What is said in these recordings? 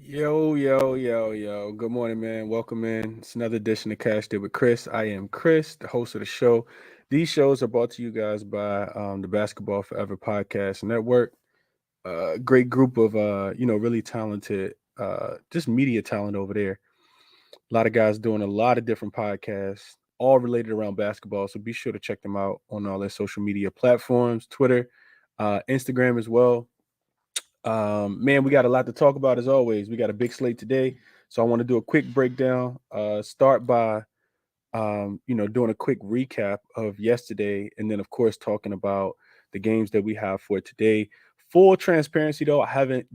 Yo. Good morning, man. Welcome in. It's another edition of Cash Day with Chris. I am Chris, the host of the show. These shows are brought to you guys by the Basketball Forever Podcast Network. Great group of, really talented, just media talent over there. A lot of guys doing a lot of different podcasts, all related around basketball. So be sure to check them out on all their social media platforms, Twitter, Instagram as well. Man, we got a lot to talk about as always. We got a big slate today, so I want to do a quick breakdown. Start by doing a quick recap of yesterday, and then of course talking about the games that we have for today. Full transparency, though, I haven't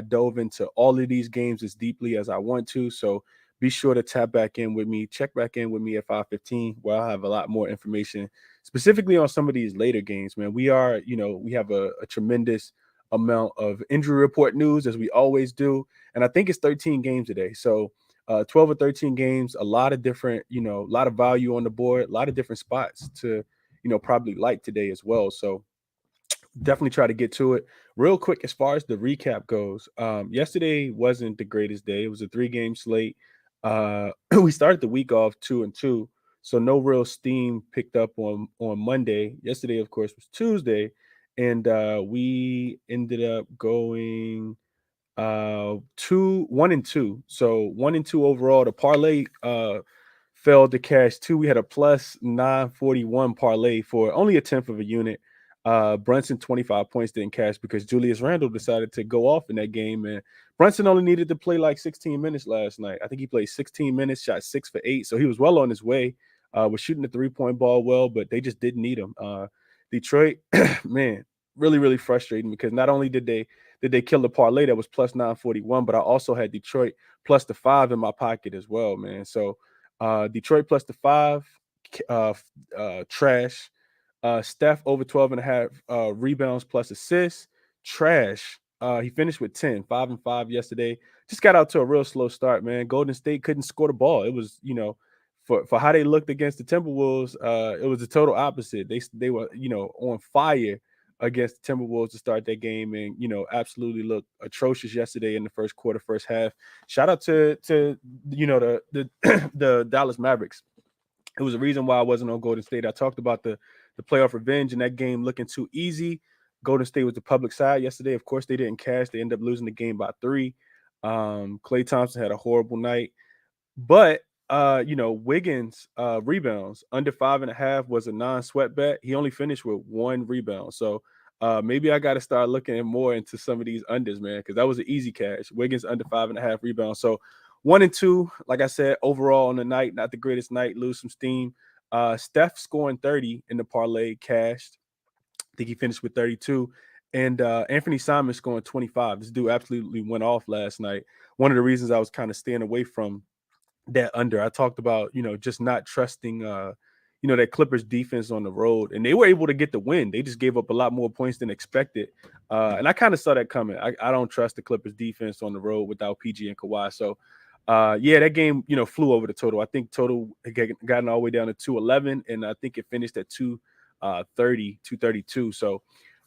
dove into all of these games as deeply as I want to, so be sure to tap back in with me. Check back in with me at 5:15, where I'll have a lot more information specifically on some of these later games. Man, we have a tremendous amount of injury report news as we always do, and I think it's 13 games today. So 12 or 13 games, a lot of different, a lot of value on the board, a lot of different spots to, probably like today as well. So definitely try to get to it real quick. As far as the recap goes, yesterday wasn't the greatest day. It was a 3-game slate. We started the week off 2-2, so no real steam picked up on Monday. Yesterday, of course, was Tuesday, and we ended up going 1-2. So 1-2 overall. The parlay failed to cash two. We had a plus 941 parlay for only a tenth of a unit. Brunson 25 points didn't cash because Julius Randle decided to go off in that game, and Brunson only needed to play like 16 minutes last night. I think he played 16 minutes, shot 6 for 8, so he was well on his way. Was shooting the 3-point ball well, but they just didn't need him. Detroit, man, really frustrating because not only did they kill the parlay that was plus 941, but I also had Detroit plus the 5 in my pocket as well, man. So Detroit plus the 5, uh, trash. Steph over 12 and a half rebounds plus assists, trash. He finished with 10, 5 and 5 yesterday. Just got out to a real slow start, man. Golden State couldn't score the ball. It was, for how they looked against the Timberwolves, it was the total opposite. They were, on fire against the Timberwolves to start that game, and absolutely looked atrocious yesterday in the first quarter, first half. Shout out to the the Dallas Mavericks. It was a reason why I wasn't on Golden State. I talked about the playoff revenge and that game looking too easy. Golden State was the public side yesterday. Of course, they didn't cash. They ended up losing the game by 3. Klay Thompson had a horrible night, but Wiggins rebounds under 5.5 was a non-sweat bet. He only finished with 1 rebound. So maybe I got to start looking more into some of these unders, man, because that was an easy cash. Wiggins under 5.5 rebounds. So 1-2, like I said, overall on the night, not the greatest night, lose some steam. Steph scoring 30 in the parlay cashed. I think he finished with 32. And Anthony Simon scoring 25. This dude absolutely went off last night. One of the reasons I was kind of staying away from that under. I talked about, just not trusting, that Clippers defense on the road, and they were able to get the win. They just gave up a lot more points than expected. And I kind of saw that coming. I don't trust the Clippers defense on the road without PG and Kawhi. So, that game, flew over the total. I think total had gotten all the way down to 211, and I think it finished at 232. So,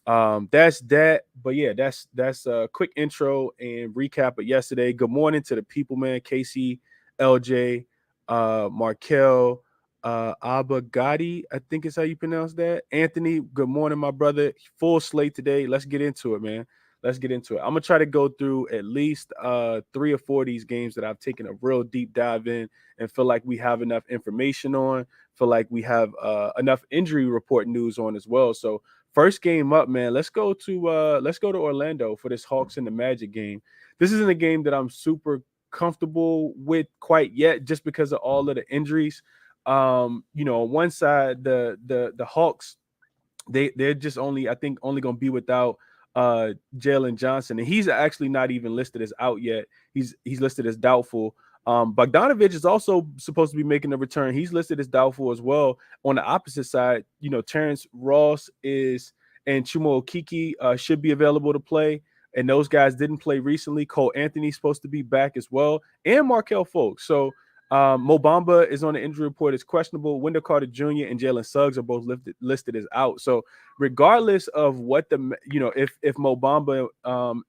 that's that. But yeah, that's a quick intro and recap of yesterday. Good morning to the people, man. Casey, LJ, Markel, Abagadi, I think is how you pronounce that. Anthony, good morning, my brother. Full slate today. Let's get into it, man. Let's get into it. I'm gonna try to go through at least 3 or 4 of these games that I've taken a real deep dive in and feel like we have enough information on. Feel like we have enough injury report news on as well. So first game up, man. Let's go to Orlando for this Hawks and the Magic game. This isn't a game that I'm super comfortable with quite yet, just because of all of the injuries. On one side, the Hawks, they're just only going to be without Jalen Johnson, and he's actually not even listed as out yet. He's listed as doubtful. Bogdanovich is also supposed to be making a return. He's listed as doubtful as well. On the opposite side, Terrence Ross is and Chumo Okiki should be available to play, and those guys didn't play recently. Cole Anthony's supposed to be back as well, and Markel Fultz. So Mo Bamba is on the injury report as questionable. Wendell Carter Jr. and Jalen Suggs are both listed as out. So regardless of what if Mo Bamba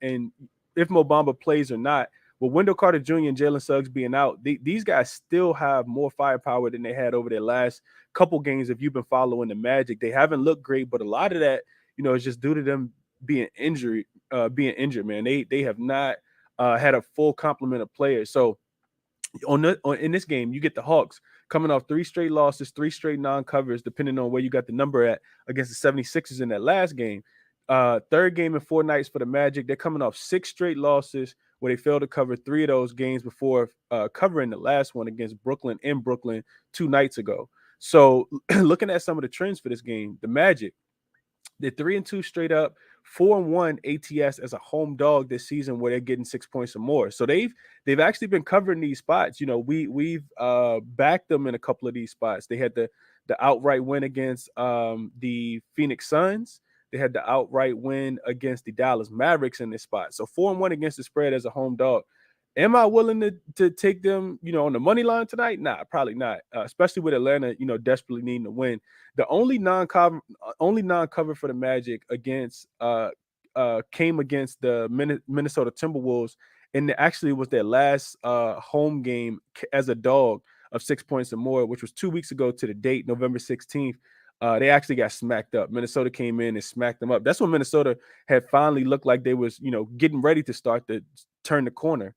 and if Mo Bamba plays or not, with Wendell Carter Jr. and Jalen Suggs being out, these guys still have more firepower than they had over their last couple games. If you've been following the Magic, they haven't looked great, but a lot of that, is just due to them being injured, man. They have not had a full complement of players. So in this game, you get the Hawks coming off 3 straight losses, 3 straight non-covers, depending on where you got the number at against the 76ers in that last game. Third game in 4 nights for the Magic. They're coming off 6 straight losses where they failed to cover 3 of those games before covering the last one against Brooklyn in Brooklyn 2 nights ago. So looking at some of the trends for this game, the Magic, they're 3-2 straight up, 4-1 ATS as a home dog this season, where they're getting 6 points or more. So they've actually been covering these spots. We've backed them in a couple of these spots. They had the outright win against the Phoenix Suns. They had the outright win against the Dallas Mavericks in this spot. So 4-1 against the spread as a home dog. Am I willing to take them, on the money line tonight? Nah, probably not. Especially with Atlanta, desperately needing to win. The only non-cover for the Magic against came against the Minnesota Timberwolves, and it actually was their last home game as a dog of 6 points or more, which was 2 weeks ago to the date, November 16th. They actually got smacked up. Minnesota came in and smacked them up. That's when Minnesota had finally looked like they was, getting ready to start to turn the corner.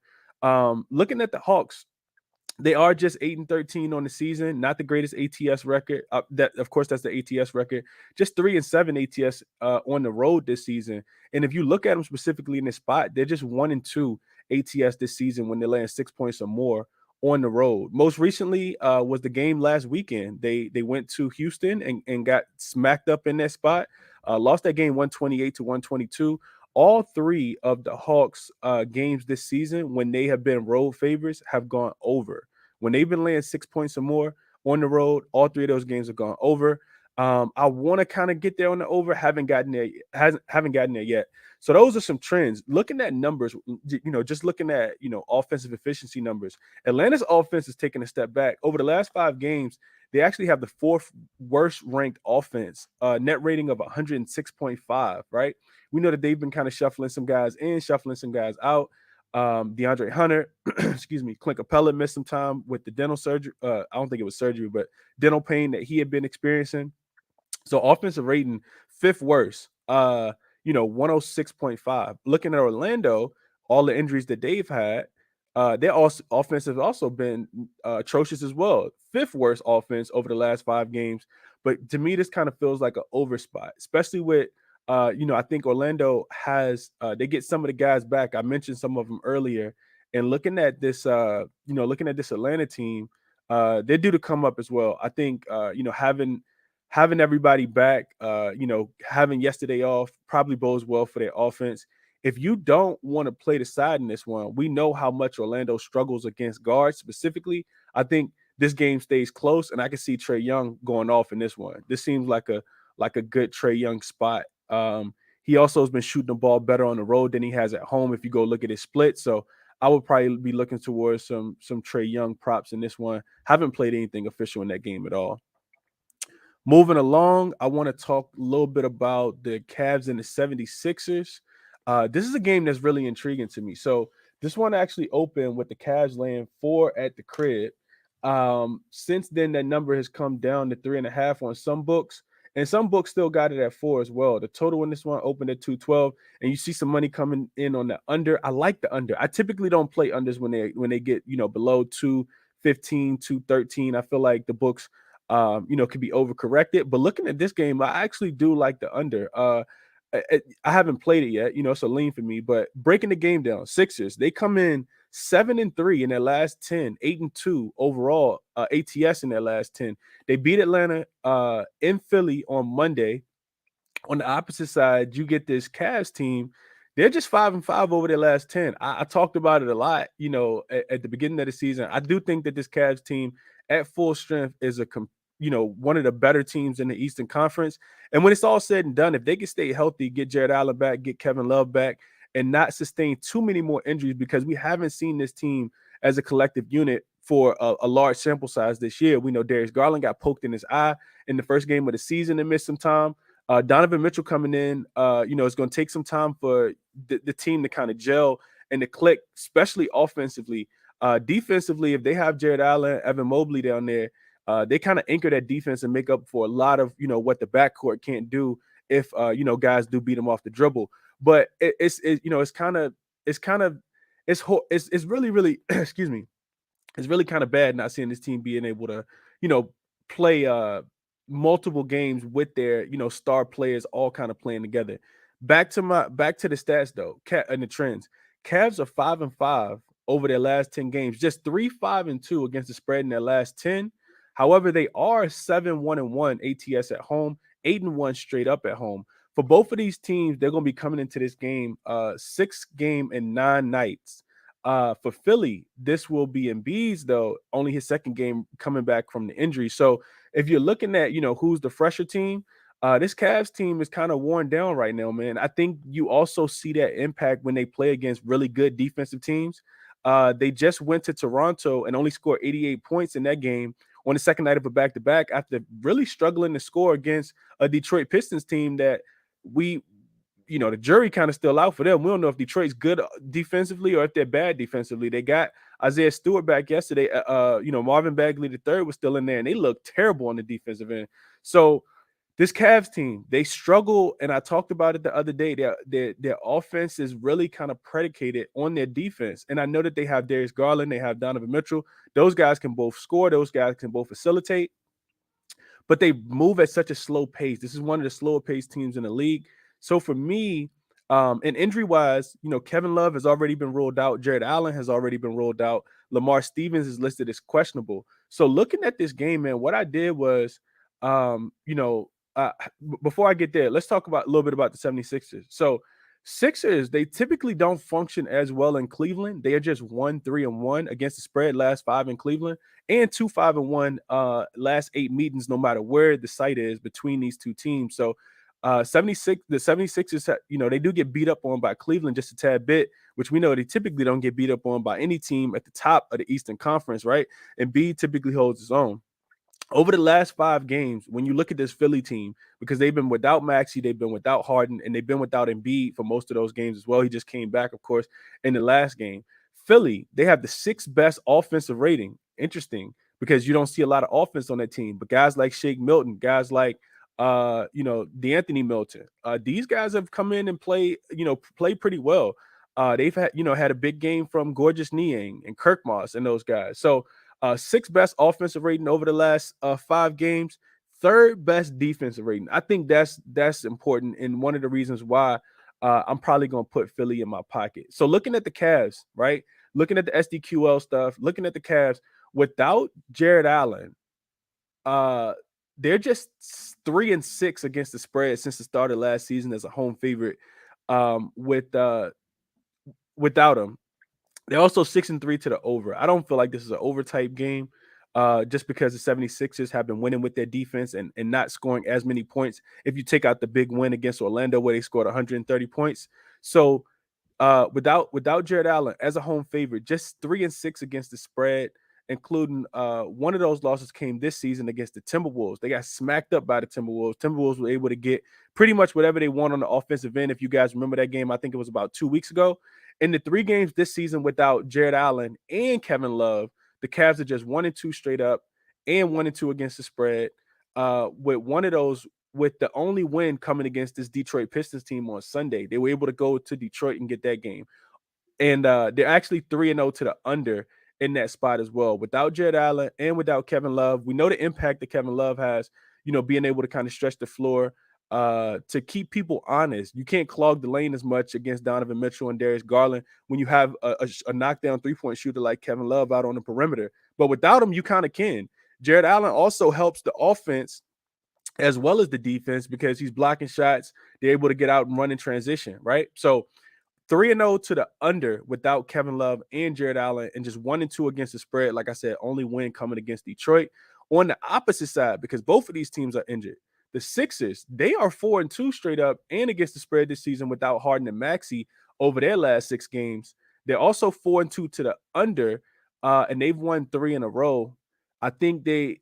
Looking at the Hawks, they are just 8-13 on the season, not the greatest ATS record. That, of course, that's the ATS record. Just 3-7 ATS on the road this season. And if you look at them specifically in this spot, they're just 1-2 ATS this season when they're laying 6 points or more on the road. Most recently was the game last weekend. They went to Houston and got smacked up in that spot. Lost that game 128-122. All 3 of the Hawks games this season, when they have been road favorites, have gone over. When they've been laying 6 points or more on the road, all 3 of those games have gone over. I want to kind of get there on the over. Haven't gotten there yet. So those are some trends. Looking at numbers, just looking at offensive efficiency numbers. Atlanta's offense is taking a step back. Over the last 5 games, they actually have the 4th worst ranked offense, net rating of 106.5, right? We know that they've been kind of shuffling some guys in, shuffling some guys out. DeAndre Hunter, excuse me, Clint Capella missed some time with the dental surgery. I don't think it was surgery, but dental pain that he had been experiencing. So offensive rating, 5th worst, 106.5. Looking at Orlando, all the injuries that they've had, their offense has also been atrocious as well. 5th worst offense over the last 5 games. But to me, this kind of feels like an over spot, especially with, I think Orlando has, they get some of the guys back. I mentioned some of them earlier. And looking at this Atlanta team, they're due to come up as well. I think, having everybody back, having yesterday off probably bodes well for their offense. If you don't want to play the side in this one, we know how much Orlando struggles against guards specifically. I think this game stays close, and I can see Trae Young going off in this one. This seems like a good Trae Young spot. He also has been shooting the ball better on the road than he has at home if you go look at his split. So I would probably be looking towards some Trae Young props in this one. Haven't played anything official in that game at all. Moving along, I want to talk a little bit about the Cavs and the 76ers. This is a game that's really intriguing to me. So this one actually opened with the Cavs laying 4 at the crib. Since then, that number has come down to 3.5 on some books, and some books still got it at 4 as well. The total in this one opened at 212, and you see some money coming in on the under. I like the under. I typically don't play unders when they get below 215, 213. I feel like the books could be overcorrected. But looking at this game, I actually do like the under. I haven't played it yet. It's a lean for me. But breaking the game down, Sixers, they come in 7-3 in their last 10, 8-2 overall, ATS in their last 10. They beat Atlanta in Philly on Monday. On the opposite side, you get this Cavs team. They're just 5-5 over their last 10. I talked about it a lot, at the beginning of the season. I do think that this Cavs team at full strength is one of the better teams in the Eastern Conference. And when it's all said and done, if they can stay healthy, get Jared Allen back, get Kevin Love back, and not sustain too many more injuries, because we haven't seen this team as a collective unit for a large sample size this year. We know Darius Garland got poked in his eye in the first game of the season and missed some time. Donovan Mitchell coming in, it's going to take some time for the team to kind of gel and to click, especially offensively. Defensively, if they have Jared Allen, Evan Mobley down there, they kind of anchor that defense and make up for a lot of what the backcourt can't do if guys do beat them off the dribble. But it's really really excuse me, it's really kind of bad not seeing this team being able to, play multiple games with their, star players all kind of playing together. Back to the stats though, and the trends. Cavs are 5-5 over their last 10 games, just 3-5-2 against the spread in their last 10. However, they are 7-1-1 ATS at home, 8-1 straight up at home. For both of these teams, they're going to be coming into this game 6 game and 9 nights. For Philly, this will be Embiid's, though, only his second game coming back from the injury. So if you're looking at, who's the fresher team, this Cavs team is kind of worn down right now, man. I think you also see that impact when they play against really good defensive teams. They just went to Toronto and only scored 88 points in that game on the second night of a back-to-back after really struggling to score against a Detroit Pistons team that the jury kind of still out for them. We don't know if Detroit's good defensively or if they're bad defensively. They got Isaiah Stewart back yesterday. Marvin Bagley III was still in there, and they looked terrible on the defensive end. So this Cavs team, they struggle, and I talked about it the other day. Their offense is really kind of predicated on their defense. And I know that they have Darius Garland, they have Donovan Mitchell. Those guys can both score. Those guys can both facilitate. But they move at such a slow pace. This is one of the slower paced teams in the league. So for me, and injury wise, Kevin Love has already been ruled out. Jared Allen has already been ruled out. Lamar Stevens is listed as questionable. So looking at this game, man, what I did was, before I get there, let's talk about a little bit about the 76ers. So Sixers, they typically don't function as well in Cleveland. They are just 1-3-1 against the spread last 5 in Cleveland, and 2-5-1 last 8 meetings, no matter where the site is between these two teams. So the 76ers, they do get beat up on by Cleveland just a tad bit, which we know they typically don't get beat up on by any team at the top of the Eastern Conference, right? And B typically holds its own. Over the last 5 games, when you look at this Philly team, because they've been without Maxey, they've been without Harden, and they've been without Embiid for most of those games as well. He just came back, of course, in the last game. Philly, they have the 6th best offensive rating. Interesting, because you don't see a lot of offense on that team. But guys like Shake Milton, guys like DeAnthony Milton, these guys have come in and play pretty well. They've had a big game from Gorgeous Niang and Kirk Moss and those guys. So 6th best offensive rating over the last 5 games, 3rd best defensive rating. I think that's important, and one of the reasons why I'm probably going to put Philly in my pocket. So looking at the Cavs, right? Looking at the SDQL stuff, looking at the Cavs, without Jared Allen, they're just 3-6 against the spread since the start of last season as a home favorite. Without him, they're also 6-3 to the over. I don't feel like this is an over type game, just because the 76ers have been winning with their defense and not scoring as many points. If you take out the big win against Orlando where they scored 130 points. So without Jared Allen as a home favorite, just 3-6 against the spread, including one of those losses came this season against the Timberwolves. They got smacked up by the Timberwolves. Timberwolves were able to get pretty much whatever they want on the offensive end. If you guys remember that game, I think it was about 2 weeks ago. In the 3 games this season without Jared Allen and Kevin Love, the Cavs are just 1-2 straight up and 1-2 against the spread. With one of those, with the only win coming against this Detroit Pistons team on Sunday, they were able to go to Detroit and get that game. And they're actually 3-0 to the under in that spot as well. Without Jared Allen and without Kevin Love, we know the impact that Kevin Love has, being able to kind of stretch the floor to keep people honest. You can't clog the lane as much against Donovan Mitchell and Darius Garland when you have a knockdown 3-point shooter like Kevin Love out on the perimeter. But without him, you kind of can. Jared Allen also helps the offense as well as the defense because he's blocking shots. They're able to get out and run in transition, right? So 3-0 to the under without Kevin Love and Jared Allen, and just 1-2 against the spread. Like I said, only win coming against Detroit. On the opposite side, because both of these teams are injured, the Sixers, they are 4-2 straight up and against the spread this season without Harden and Maxey over their last 6 games. They're also 4-2 to the under, and they've won 3 in a row. I think a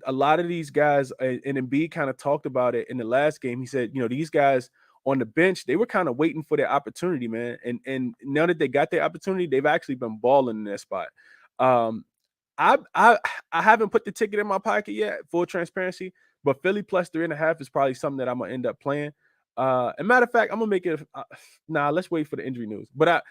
lot of these guys, and Embiid kind of talked about it in the last game. He said, these guys on the bench, they were kind of waiting for their opportunity, man. And now that they got their opportunity, they've actually been balling in that spot. Um, I haven't put the ticket in my pocket yet, full transparency, but Philly plus 3.5 is probably something that I'm gonna end up playing. And matter of fact, I'm gonna make it. Nah, let's wait for the injury news. But I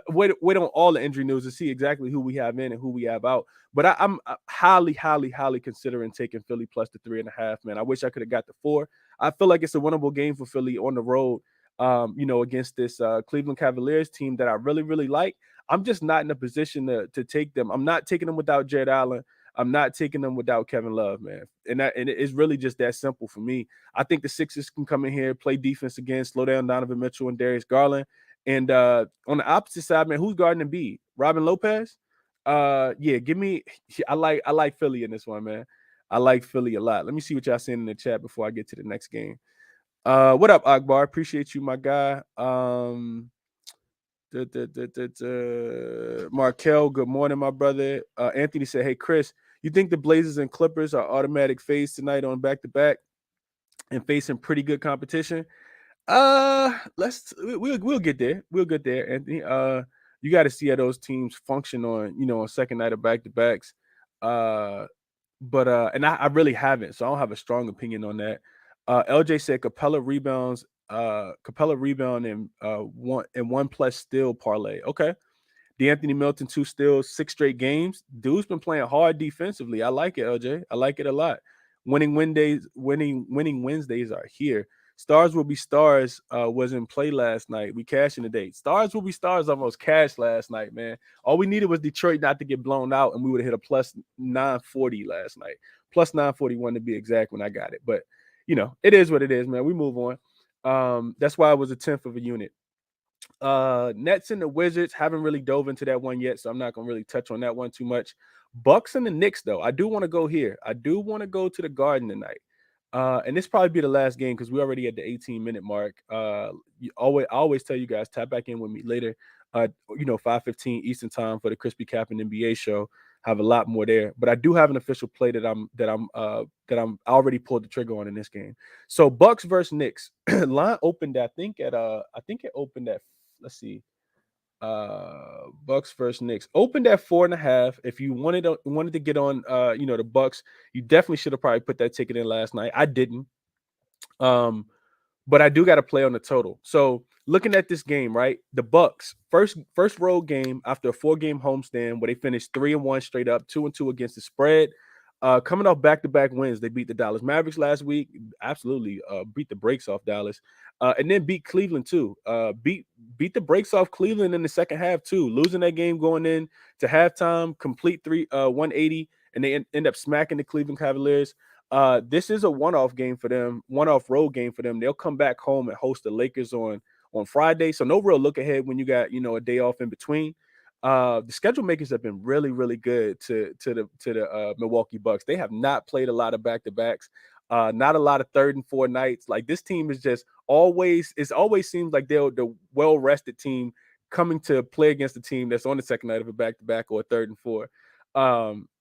wait on all the injury news to see exactly who we have in and who we have out. But I'm highly, highly, highly considering taking Philly plus the 3.5. Man, I wish I could have got the 4. I feel like it's a winnable game for Philly on the road. Against this Cleveland Cavaliers team that I really, really like. I'm just not in a position to take them. I'm not taking them without Jared Allen. I'm not taking them without Kevin Love, man. And it's really just that simple for me. I think the Sixers can come in here, play defense again, slow down Donovan Mitchell and Darius Garland. And on the opposite side, man, who's guarding Embiid? Robin Lopez? Yeah, give me. I like Philly in this one, man. I like Philly a lot. Let me see what y'all saying in the chat before I get to the next game. What up, Akbar? Appreciate you, my guy. Markel, good morning, my brother. Anthony said, "Hey, Chris, you think the Blazers and Clippers are automatic phase tonight on back-to-back and facing pretty good competition?" We'll get there. We'll get there, Anthony. You got to see how those teams function on second night of back-to-backs. And I really haven't, so I don't have a strong opinion on that. LJ said Capella rebounds, Capella rebound and one plus steal parlay. Okay. DeAnthony Melton, 2 steals, 6 straight games. Dude's been playing hard defensively. I like it, LJ. I like it a lot. Winning Wednesdays are here. Stars will be stars was in play last night. We cashed in the date. Stars will be stars almost cashed last night, man. All we needed was Detroit not to get blown out, and we would have hit a plus 940 last night. Plus 941 to be exact when I got it. But it is what it is, man. We move on. That's why it was a 10th of a unit. Nets and the Wizards, haven't really dove into that one yet, so I'm not gonna really touch on that one too much. Bucks and the Knicks, though, I do want to go here. I do want to go to the Garden tonight. And this probably be the last game because we're already at the 18-minute mark. I always tell you guys, tap back in with me later. 5:15 Eastern time for the Crispy Cap and NBA show. Have a lot more there, but I do have an official play that I'm already pulled the trigger on in this game. So Bucks versus Knicks. Line opened I think it opened at, let's see, Bucks versus Knicks opened at 4.5. If you wanted to get on the Bucks, you definitely should have probably put that ticket in last night. I didn't. But I do got to play on the total. So looking at this game, right? The Bucks first road game after a 4-game homestand where they finished 3-1 straight up, 2-2 against the spread. Coming off back-to-back wins, they beat the Dallas Mavericks last week. Absolutely beat the brakes off Dallas, and then beat Cleveland too. Beat the brakes off Cleveland in the second half too, losing that game going in to halftime, complete 180, and they end up smacking the Cleveland Cavaliers. This is a one-off game for them, one-off road game for them. They'll come back home and host the Lakers on Friday. So no real look ahead when you got a day off in between. The schedule makers have been really, really good to the Milwaukee Bucks. They have not played a lot of back-to-backs, not a lot of 3rd and 4 nights. Like this team is just always seems like they're the well-rested team coming to play against a team that's on the second night of a back-to-back or a 3rd and 4.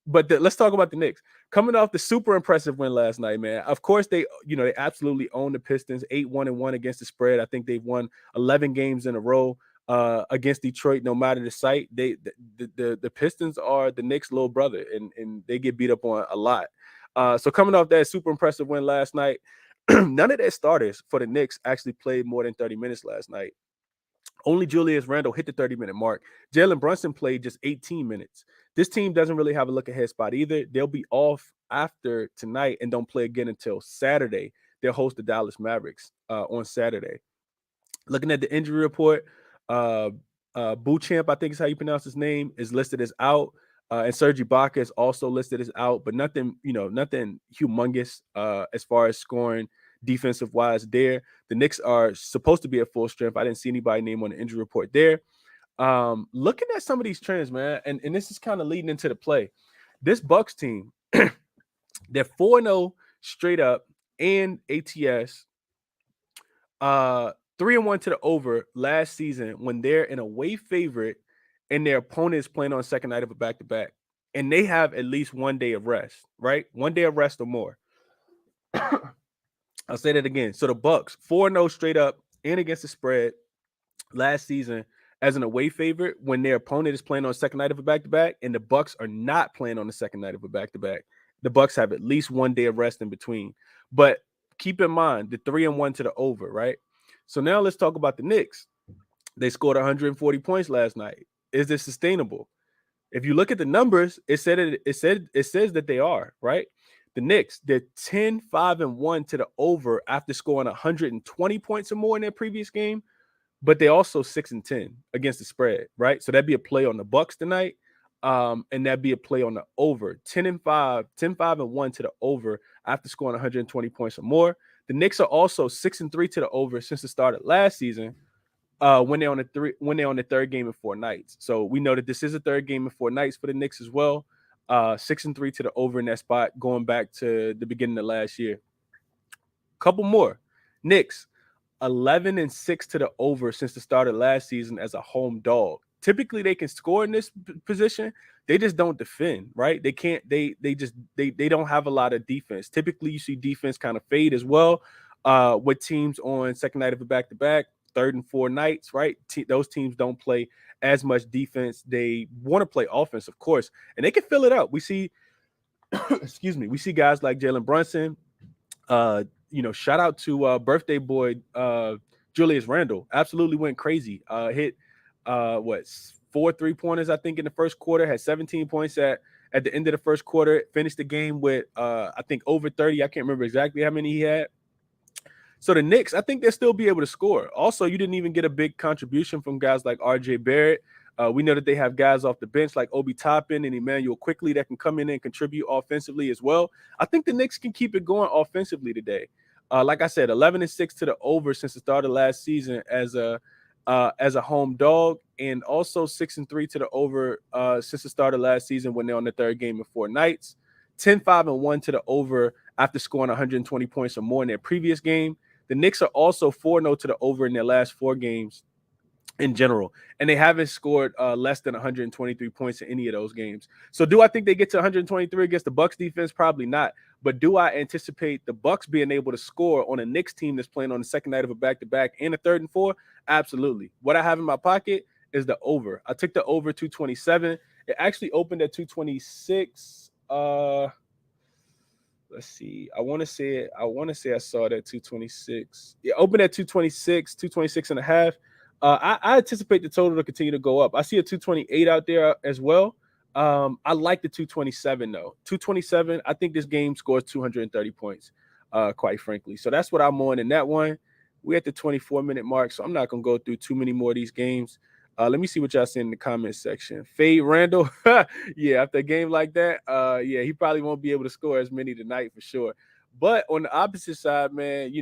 But let's talk about the Knicks. Coming off the super impressive win last night, man. Of course, they absolutely own the Pistons, 8-1-1 against the spread. I think they've won 11 games in a row against Detroit, no matter the site. The Pistons are the Knicks' little brother, and they get beat up on a lot. So coming off that super impressive win last night, none of their starters for the Knicks actually played more than 30 minutes last night. Only Julius Randle hit the 30-minute mark. Jalen Brunson played just 18 minutes. This team doesn't really have a look-ahead spot either. They'll be off after tonight and don't play again until Saturday. They'll host the Dallas Mavericks on Saturday. Looking at the injury report, Beauchamp, I think is how you pronounce his name, is listed as out. And Serge Ibaka is also listed as out, but nothing humongous as far as scoring defensive wise there. The Knicks are supposed to be at full strength. I didn't see anybody name on the injury report there. Looking at some of these trends, man, and this is kind of leading into the play. This Bucks team, they're 4-0 straight up and ATS. 3-1 to the over last season when they're an away favorite and their opponent is playing on second night of a back-to-back. And they have at least 1 day of rest, right? 1 day of rest or more. I'll say that again. So the Bucks, 4-0 straight up and against the spread last season as an away favorite when their opponent is playing on the second night of a back-to-back, and the Bucks are not playing on the second night of a back-to-back. The Bucks have at least 1 day of rest in between. But keep in mind the 3-1 to the over, right? So now let's talk about the Knicks. They scored 140 points last night. Is this sustainable? If you look at the numbers, it says that they are, right? The Knicks, they're 10-5-1 to the over after scoring 120 points or more in their previous game, but they also 6-10 against the spread, right? So that'd be a play on the Bucks tonight. And that'd be a play on the over 10-5 to the over after scoring 120 points or more. The Knicks are also 6-3 to the over since the start of last season. When they're on the third game in 4 nights. So we know that this is a third game in 4 nights for the Knicks as well. 6-3 to the over in that spot, going back to the beginning of last year. Couple more. Knicks 11-6 to the over since the start of last season as a home dog. Typically, they can score in this position. They just don't defend, right? They can't. They don't have a lot of defense. Typically, you see defense kind of fade as well. With teams on second night of a back-to-back, third and 4 nights, right? Those teams don't play as much defense. They want to play offense, of course, and they can fill it up. We see, excuse me, we see guys like Jalen Brunson. Shout out to birthday boy Julius Randle. Absolutely went crazy. Hit 4 3-pointers, I think, in the first quarter. Had 17 points at the end of the first quarter. Finished the game with I think over 30. I can't remember exactly how many he had. So the Knicks, I think they'll still be able to score. Also, you didn't even get a big contribution from guys like R.J. Barrett. We know that they have guys off the bench like Obi Toppin and Emmanuel Quickly that can come in and contribute offensively as well. I think the Knicks can keep it going offensively today. Like I said, 11-6 to the over since the start of last season as a home dog, and also 6-3 to the over since the start of last season when they're on the third game in 4 nights. 10-5-1 to the over after scoring 120 points or more in their previous game. The Knicks are also 4-0 to the over in their last 4 games in general, and they haven't scored less than 123 points in any of those games. So do I think they get to 123 against the Bucks defense? Probably not. But do I anticipate the Bucks being able to score on a Knicks team that's playing on the second night of a back-to-back and a third and 4? Absolutely. What I have in my pocket is the over. I took the over 227. It actually opened at 226. Let's see. I want to say I saw that 226. Yeah, opened at 226 and a half. I anticipate the total to continue to go up. I see a 228 out there as well. I like the 227 though. 227. I think this game scores 230 points. Quite frankly, so that's what I'm on in that one. We're at the 24-minute mark, so I'm not gonna go through too many more of these games. Let me see what y'all see in the comments section. Fade Randall, yeah, after a game like that, yeah, he probably won't be able to score as many tonight for sure. But on the opposite side, man,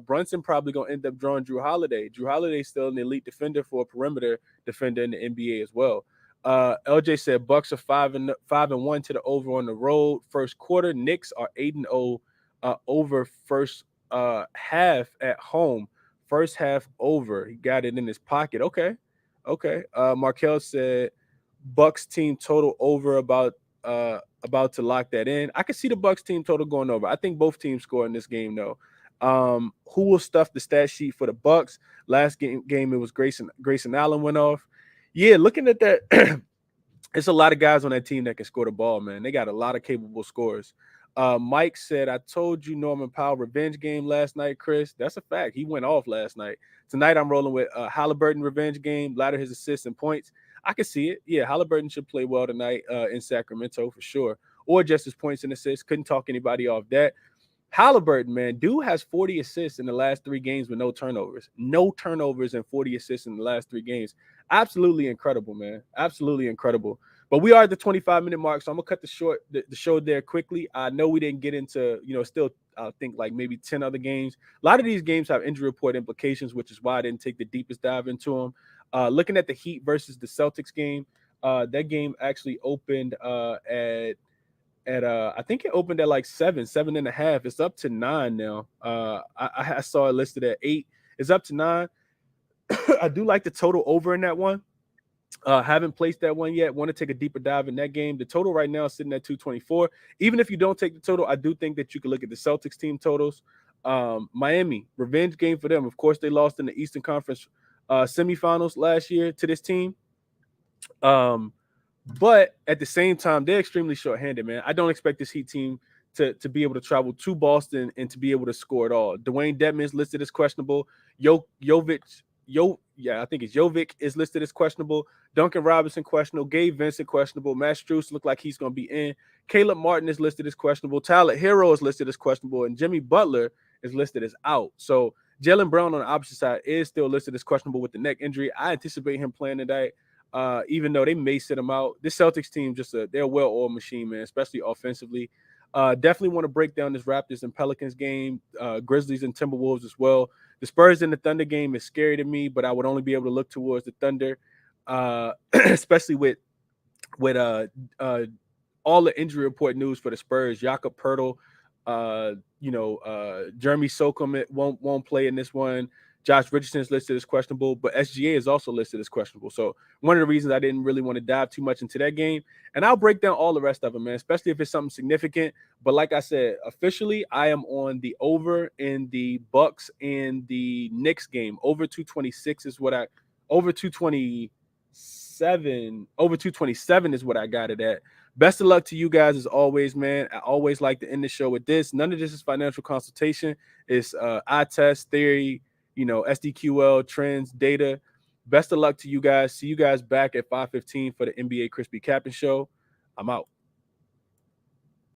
Brunson probably gonna end up drawing Drew Holiday. Drew Holiday's still an elite defender for a perimeter defender in the NBA as well. LJ said Bucks are 5-1 to the over on the road. First quarter, Knicks are 8-0 over first half at home. First half over. He got it in his pocket. Okay. Markel said Bucks team total over about to lock that in. I can see the Bucks team total going over. I think both teams score in this game though. Who will stuff the stat sheet for the Bucks? Last game it was Grayson Allen went off. Yeah, looking at that, it's a lot of guys on that team that can score the ball, man. They got a lot of capable scorers. Mike said, I told you Norman Powell revenge game last night, Chris. That's a fact. He went off last night. Tonight, I'm rolling with Halliburton revenge game, ladder his assists and points. I can see it. Yeah, Halliburton should play well tonight in Sacramento for sure. Or just his points and assists. Couldn't talk anybody off that. Halliburton, man, dude has 40 assists in the last 3 games with no turnovers. No turnovers and 40 assists in the last 3 games. Absolutely incredible, man. Absolutely incredible. But we are at the 25-minute mark, so I'm going to cut the show there quickly. I know we didn't get into, still I think like maybe 10 other games. A lot of these games have injury report implications, which is why I didn't take the deepest dive into them. Looking at the Heat versus the Celtics game, that game actually opened at I think it opened at like 7.5. It's up to 9 now. I saw it listed at 8. It's up to 9. I do like the total over in that one. Haven't placed that one yet. Want to take a deeper dive in that game. The total right now is sitting at 224. Even if you don't take the total, I do think that you can look at the Celtics team totals. Miami, revenge game for them. Of course, they lost in the Eastern Conference semifinals last year to this team. But at the same time, they're extremely short-handed, man. I don't expect this Heat team to be able to travel to Boston and to be able to score at all. Dwayne Dedman is listed as questionable. I think it's Jovic is listed as questionable. Duncan Robinson questionable. Gabe Vincent questionable. Matt Strus look like he's going to be in. Caleb Martin is listed as questionable. Tyler Hero is listed as questionable, and Jimmy Butler is listed as out. So Jaylen Brown on the opposite side is still listed as questionable with the neck injury. I anticipate him playing tonight. Even though they may sit him out. This Celtics team they're a well-oiled machine, man, especially offensively. Definitely want to break down this Raptors and Pelicans game, Grizzlies and Timberwolves as well. The Spurs and the Thunder game is scary to me, but I would only be able to look towards the Thunder, especially with all the injury report news for the Spurs. Jakob Poeltl, Jeremy Sokum won't play in this one. Josh Richardson is listed as questionable, but SGA is also listed as questionable. So one of the reasons I didn't really want to dive too much into that game. And I'll break down all the rest of them, man, especially if it's something significant. But like I said, officially, I am on the over in the Bucks and the Knicks game. Over 226 is what over 227 is what I got it at. Best of luck to you guys as always, man. I always like to end the show with this. None of this is financial consultation. It's eye test theory, SDQL, trends, data. Best of luck to you guys. See you guys back at 5:15 for the NBA Crispy Captain Show. I'm out.